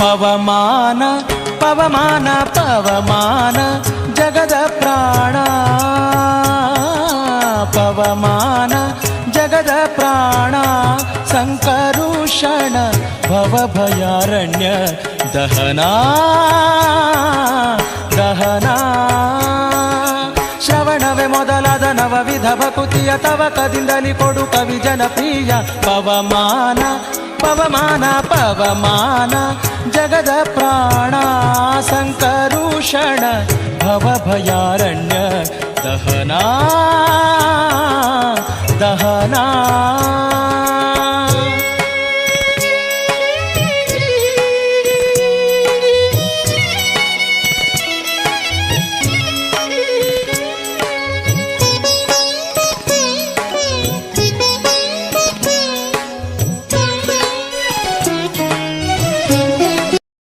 ಪವಮಾನ ಪವಮಾನ ಪವಮಾನ ಜಗದ ಪ್ರಾಣ ಪವಮಾನ ಜಗದ ಪ್ರಾಣ ಸಂಕರುಷಣ ಭವಭಯಾರಣ್ಯ ದಹನಾ ದಹನಾ ಶ್ರವಣವೇ ಮೊದಲಾದ ನವವಿಧ ಭಕುತಿಯ ತವಕದಿಂದಲಿ ಕೊಡು ಕವಿ ಜನಪ್ರಿಯ ಪವಮಾನ ಪವಮಾನ ಪವಮಾನ ಜಗದ ಪ್ರಾಣ ಸಂಕರುಷಣ ಭವಭಯಾರಣ್ಯ ದಹನಾ